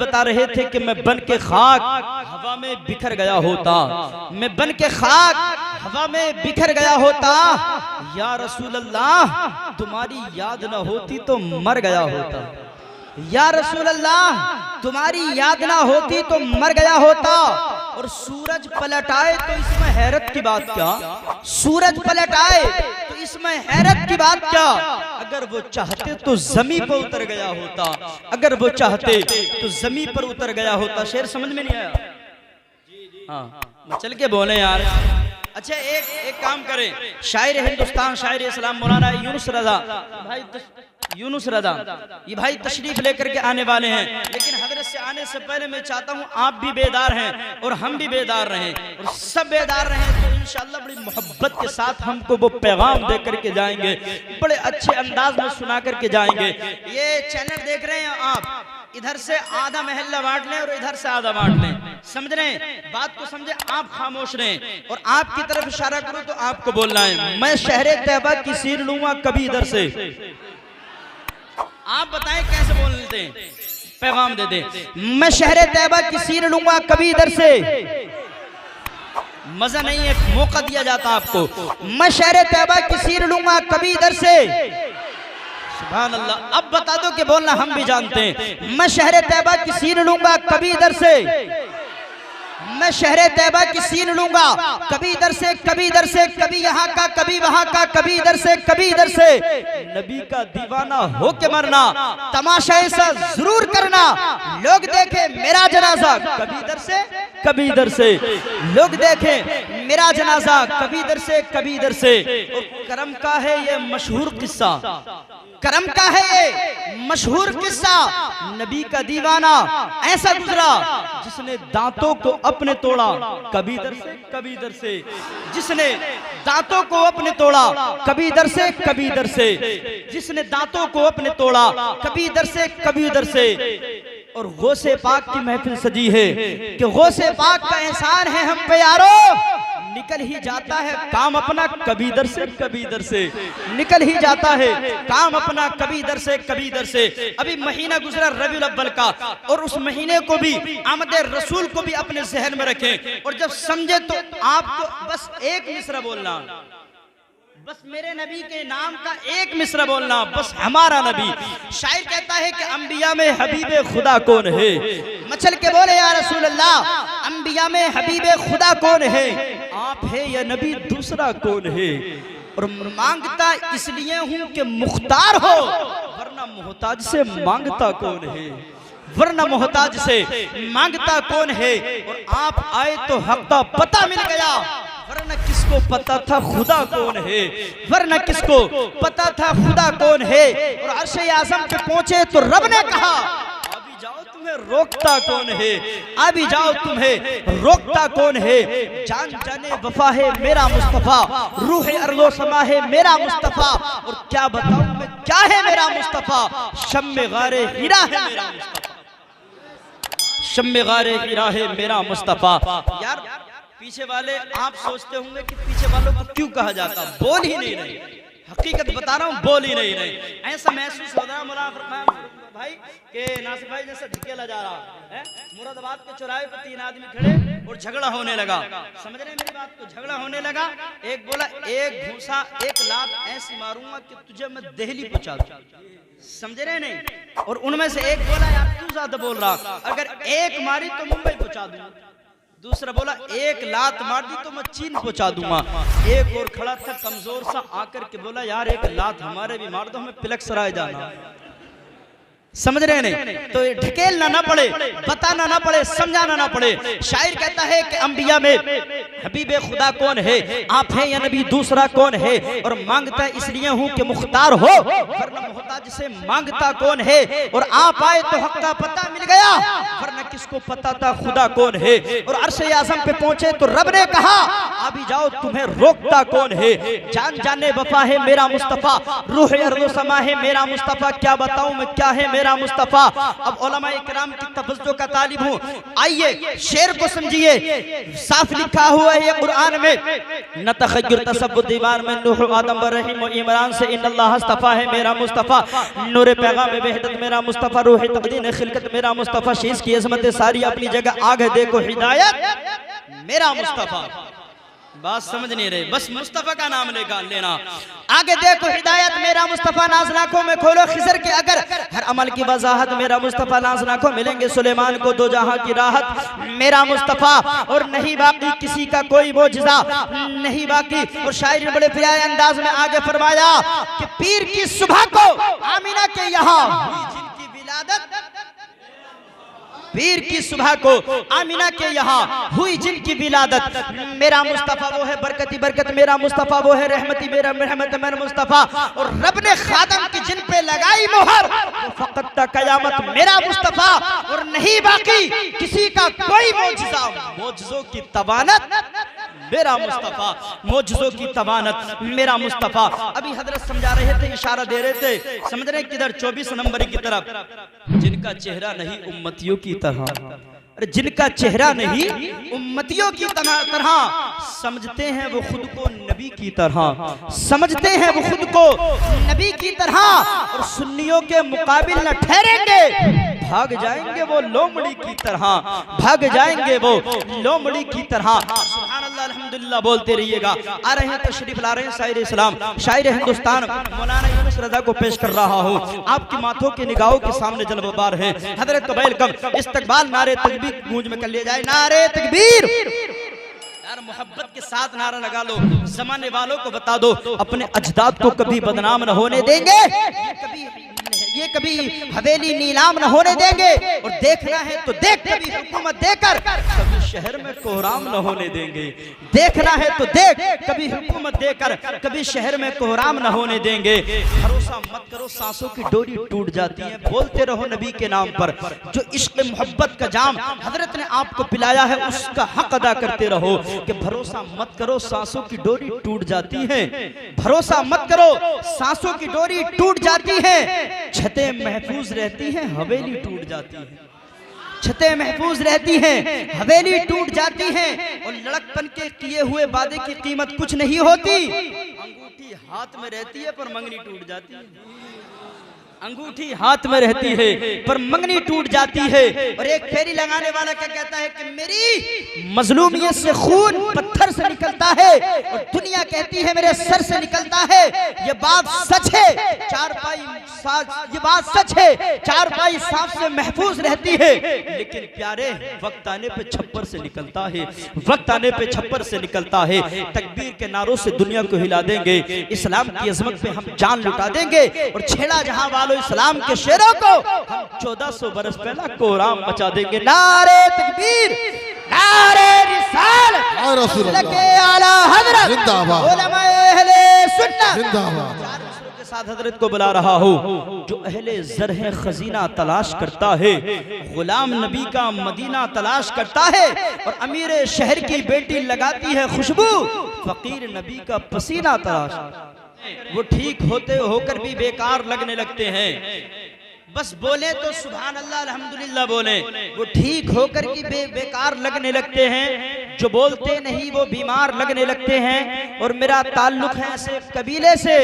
बता रहे थे कि मैं बन के खाक हवा में बिखर गया होता, मैं बन के खाक हवा में बिखर गया होता। या रसूल अल्लाह तुम्हारी याद न होती तो मर गया होता, या रसूल अल्लाह तुम्हारी याद ना होती तो मर गया होता। और सूरज पलट आए तो इसमें हैरत की बात क्या, सूरज पलट आए तो इसमें हैरत की बात क्या। अगर वो चाहते तो जमीन पर उतर गया होता, अगर वो चाहते तो जमीन पर उतर गया होता। शेर समझ में नहीं आया? हाँ चल के बोले यार। अच्छा एक काम करें, शायर हिंदुस्तान, शायर इस्लाम मौलाना यूनुस रजा भाई, यूनुस रजा ये भाई तशरीफ लेकर के आने वाले हैं। लेकिन हजरत से आने से पहले मैं चाहता हूँ आप भी बेदार हैं और हम भी बेदार रहें और सब बेदार रहें, तो इंशाअल्लाह बड़ी मोहब्बत के साथ हमको वो पैगाम दे करके जाएंगे, बड़े अच्छे अंदाज में सुना करके जाएंगे। ये चैनल देख रहे हैं आप, इधर से आधा महल्ला बांट लें और इधर से आधा बांट लें, समझ रहे हैं बात को, समझे। आप खामोश रहें और आपकी तरफ इशारा करूं तो आपको बोलना है मैं शहरे तैयबा की सीर लूंगा कभी इधर से। आप बताएं कैसे बोलते हैं, पैगाम दे दे। मैं शहरे तैयबा की सीर लूंगा कभी इधर से, मजा नहीं है, मौका दिया जाता आपको। मैं शहरे तैयबा की सीर लूंगा कभी इधर से, सुभान अल्लाह। अब बता दो कि बोलना हम भी जानते हैं। मैं शहरे तैयबा की सीन लूंगा कभी इधर से, मैं शहरे तैयबा की सीन लूंगा कभी इधर से, कभी इधर से, कभी यहाँ का, कभी वहाँ का, कभी इधर से, कभी इधर से। नबी का दीवाना हो के मरना, तमाशा ऐसा जरूर करना, लोग देखे मेरा जनाजा कभी इधर से, कभी इधर से, लोग देखे मेरा जनाजा कभी इधर से, कभी इधर से। और करम का है ये मशहूर किस्सा, करम का है ये मशहूर किस्सा। नबी का दीवाना ऐसा गुजरा जिसने दांतों को अपने तोड़ा कभी इधर से, कभी इधर से, जिसने दांतों को अपने तोड़ा कभी इधर से, कभी इधर से, जिसने दांतों को अपने तोड़ा कभी इधर से, कभी इधर से। और गौसे पाक की महफिल सजी है कि गौसे पाक का एहसान है हम पे यारो, निकल ही जाता है काम अपना कभी इधर से, कभी इधर से, निकल ही जाता है काम अपना कभी इधर से, कभी इधर से। अभी महीना गुजरा रबीउल अव्वल का, और उस महीने को भी, आमद रसूल को भी अपने जहन में रखें। और जब समझे तो आपको बस एक मिसरा बोलना, बस मेरे नबी के नाम का एक मिसरा बोलना, बस हमारा नबी। शायर कहता है कि अंबिया में हबीबे खुदा कौन है, मचल के बोले या रसूल अल्लाह, अंबिया में हबीबे खुदा कौन है, आप है या नबी दूसरा कौन है। और मांगता इसलिए हूँ कि मुख्तार हो, वरना मोहताज से मांगता कौन है, वरना मोहताज से मांगता कौन है। और आप आए तो हक का पता मिल गया, वरना किसको पता था खुदा कौन है, वरना किसको पता था खुदा कौन है। और अर्श-ए आज़म पे पहुंचे तो रब ने कहा अभी जाओ तुम्हें रोकता कौन है, अभी जाओ तुम्हें रोकता कौन है। जान जाने वफा है मेरा मुस्तफा, रूह अर्ज़ो समा है मेरा मुस्तफा, और क्या बताऊं मैं क्या है मेरा मुस्तफा, शम्मे गारे हीरा है मेरा मुस्तफा, शम्मे गारे हीरा है मेरा मुस्तफा। यार पीछे वाले आप सोचते होंगे कि पीछे वालों को क्यों कहा जाता, बोल ही नहीं रहे, हकीकत बता रहा हूँ बोल ही नहीं रहे। ऐसा महसूस हो रहा है मौलाना भाई के नासिर भाई जैसे धकेला जा रहा है। मुरादाबाद के चौराहे पर 3 आदमी खड़े और झगड़ा होने लगा, समझ रहे हैं मेरी बात को, झगड़ा होने लगा। एक बोला एक घूसा एक लात ऐसी मारूंगा कि तुझे मैं दिल्ली पहुंचा दूं, समझ रहे नहीं। और उनमें से एक बोला यार तू ज्यादा बोल रहा, अगर एक मारी तो मुंबई पहुंचा दूंगा। दूसरा बोला एक लात मार दी तो मैं चीन पहुंचा दूंगा। एक और खड़ा था कमजोर सा, आकर के बोला यार एक लात हमारे भी मार दो, हमें पिलक सराय जाना। समझ रहे नहीं, तो ढकेलना ना पड़े, बताना ना पड़े, समझाना ना पड़े। शायर कहता है कि अंबिया में हबीबे खुदा कौन है, आप हैं या नबी दूसरा कौन है। और मांगता इसलिए हूँ कि मुख्तार हो, वरना मोहताज से मांगता कौन है। और आप आए तो हक का पता मिल गया, वरना किसको पता था खुदा कौन है। और अर्श-ए आज़म पे पहुंचे तो रब ने कहा अभी जाओ तुम्हें रोकता कौन है। जान जाने वफा है मेरा मुस्तफा, रूह अर्ज़ो समा है मेरा मुस्तफा, क्या बताऊं मैं क्या है मेरा मुस्तफ़ा। अब उलमाए किराम की तवज्जो का तालिब हूँ, आइए शेर को समझिए। साफ लिखा हुआ है ये कुरान में, न तखय्युर तसव्वुर दीवार में नूह आदम इब्राहीम इमरान से इन्नल्लाह इस्तफ़ा है मेरा मुस्तफ़ा। नूर पैगाम वहदत मेरा मुस्तफ़ा, रूह तक़दीर खिलकत मेरा मुस्तफ़ा, शीश की अज़मत सारी अपनी जगह, आगे देखो हिदायत मेरा मुस्तफ़ा। बात समझ नहीं रहे, बस मुस्तफ़ा का नाम लेना। आगे देखो हिदायत मेरा मुस्तफ़ा, नाज़ आँखों में खोलो खिज़र के अगर, हर अमल की वजाहत मेरा मुस्तफ़ा, नाज़ आँखों मिलेंगे सुलेमान को दो जहां की राहत मेरा मुस्तफ़ा। और नहीं बाकी किसी का कोई मोजिज़ा नहीं बाकी। और शायर ने बड़े प्यारे अंदाज में आगे फरमाया कि पीर की सुबह को आमिना के यहाँ जिनकी विलादत, पीर की सुबह को आमिना के यहाँ हुई जिनकी विलादत, मेरा मुस्तफ़ा वो है बरकती बरकत मेरा मुस्तफ़ा, वो है रहमती मेरा रहमत मेरा मुस्तफ़ा। और रब ने खादम की जिन पे लगाई मोहर, वो फ़क़त क़यामत मेरा मुस्तफ़ा। और नहीं बाकी किसी का कोई मोजिज़ा, मोजिज़ों की तवानत मेरा मुस्तफ़ा, मोजिज़ों की तवानत मेरा मुस्तफ़ा। अभी हजरत समझा रहे थे, इशारा दे रहे थे, समझ रहे किधर 24 नंबर की तरफ, जिनका चेहरा नहीं उम्मतियों की तरह, अरे जिनका चेहरा नहीं उम्मतियों की तरह, समझते हैं वो खुद को नबी की तरह, समझते हैं वो खुद को नबी की तरह। और सुन्नियों के मुकाबिल न ठहरेंगे, भाग जाएंगे वो लोमड़ी की तरह, भाग जाएंगे वो लोमड़ी की तरह। सुभान अल्लाह अल्हम्दुलिल्लाह बोलते रहिएगा। आ रहे हैं तशरीफ ला रहे हैं शायर इस्लाम, शायर हिंदुस्तान मौलाना यूनुस रज़ा को पेश कर रहा हूँ। आपकी माथों की निगाहों के सामने जलवबार है हजरत का वेलकम इस्तकबाल नारे तकबीर गूंज में कर लिया जाए, नारे तकबीर। यार मोहब्बत के साथ नारा लगा लो, जमाने वालों को बता दो अपने अजदाद को कभी बदनाम न होने देंगे, ये कभी हवेली नीलाम न होने देंगे। और देखना है तो देख कभी हुकूमत देकर, कभी शहर में कोहराम न होने देंगे। देखना है तो देख कभी हुकूमत देकर, कभी शहर में कोहराम न होने देंगे। भरोसा मत करो सांसों की डोरी टूट जाती है, बोलते रहो नबी के नाम पर। जो इश्क मोहब्बत का जाम हजरत ने आपको पिलाया है उसका हक अदा करते रहो। कि भरोसा मत करो सांसों की डोरी टूट जाती है, भरोसा मत करो सांसों की डोरी टूट जाती है। छतें महफूज रहती हैं हवेली टूट जाती है, छतें महफूज रहती हैं हवेली टूट जाती है। और लड़कपन के किए हुए वादे की कीमत कुछ नहीं होती। अंगूठी हाथ में रहती है पर मंगनी टूट जाती है, अंगूठी हाथ में रहती है पर मंगनी टूट जाती है। और एक फेरी लगाने वाला क्या कहता है कि मेरी मजलूमियत से खून पत्थर से निकलता है और दुनिया कहती है मेरे सर से निकलता है। ये बात सच है, ये बात सच है, चारपाई सांप से महफूज रहती है। लेकिन प्यारे वक्त आने पे छप्पर से निकलता है, वक्त आने पे छप्पर से निकलता है। तकबीर के नारों से दुनिया को हिला देंगे, इस्लाम की अजमत पे हम जान लुटा देंगे। और छेड़ा जहां वालों इस्लाम के शेरों को हम 1400 बरस पहला कोहराम मचा देंगे। नारे तकबीर, नारे रिसालत, आला हज़रत, उलमाए अहले सुन्नत जिंदाबाद। साथ हजरत को बुला रहा हूँ। जो अहले ज़र खजीना तलाश करता है, गुलाम नबी का मदीना तलाश करता है। और अमीर शहर की बेटी लगाती है खुशबू, फकीर नबी का पसीना तलाश। वो ठीक होते होकर भी बेकार लगने लगते हैं। बस बोले तो सुभान अल्लाह अल्हम्दुलिल्लाह बोले, वो ठीक होकर की बेकार लगने लगते हैं। जो बोलते नहीं वो बीमार लगने लगते हैं। और मेरा ताल्लुक है ऐसे कबीले से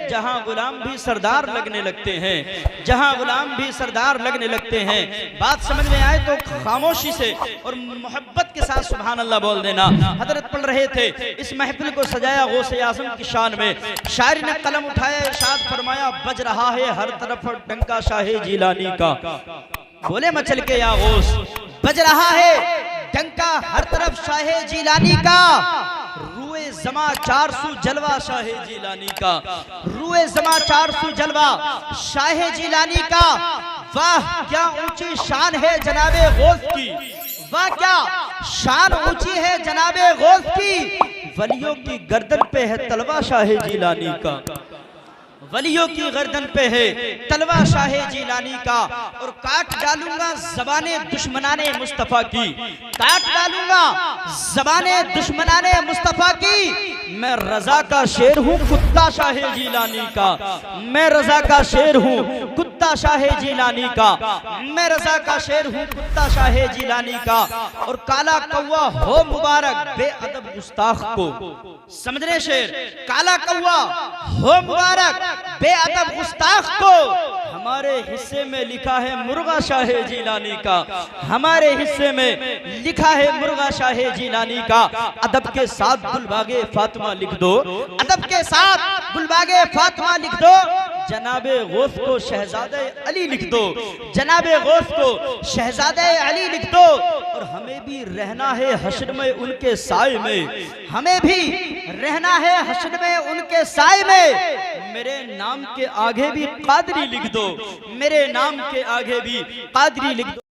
जहां गुलाम भी सरदार लगने लगते हैं, जहां गुलाम भी सरदार लगने लगते हैं। बात समझ में आए तो खामोशी से और मोहब्बत के साथ सुभान अल्लाह बोल देना। हजरत पढ़ रहे थे, इस महफिल को सजाया गौसे आज़म की शान में। शायर ने कलम उठाया, इरशाद फरमाया, बज रहा है हर तरफ डंका शाहे जिलानी का। बोले मचल के या गौस, बज रहा है डंका हर तरफ शाहे जिलानी का। रुए जमा 400 जलवा शाहे जिलानी का, रुए जमा 400 जलवा शाहे जिलानी का। वाह क्या ऊंची शान है जनाबे गौस की, वाह क्या शान ऊंची है जनाबे गौस की। वलियों की गर्दन पे है तलवा शाहे जिलानी का, वलियों की गर्दन पे है तलवा शाहे जिलानी का। और काट डालूंगा ज़बाने दुश्मनाने मुस्तफ़ा की, काट डालूंगा ज़बाने दुश्मनाने मुस्तफ़ा की। मैं रज़ा का शेर हूँ कुत्ता शाहे जिलानी का, मैं रज़ा का शेर हूँ कुत्ता कुत्ता शाह जिलानी का, मैं रजा का शेर हूँ कुत्ता शाह जिलानी का। और काला कौवा हो मुबारक बेअदब गुस्ताख को, समझ रहे शेर, काला कौवा हो मुबारक बेअदब गुस्ताख को। हमारे हिस्से में लिखा है मुर्गा शाह जिलानी का, हमारे हिस्से में लिखा है मुर्गा शाह जिलानी का। अदब के साथ गुलबागे फातिमा लिख दो, अदब के साथ गुलबागे फातिमा लिख दो। जनाबे गौस को शहजादे अली लिख दो, जनाबे गौस को शहजादे अली लिख दो। और हमें भी रहना है हश्र में उनके साए में, हमें भी रहना है हश्र में उनके साए में। मेरे नाम के आगे भी कादरी लिख दो, मेरे नाम के आगे भी कादरी लिख दो।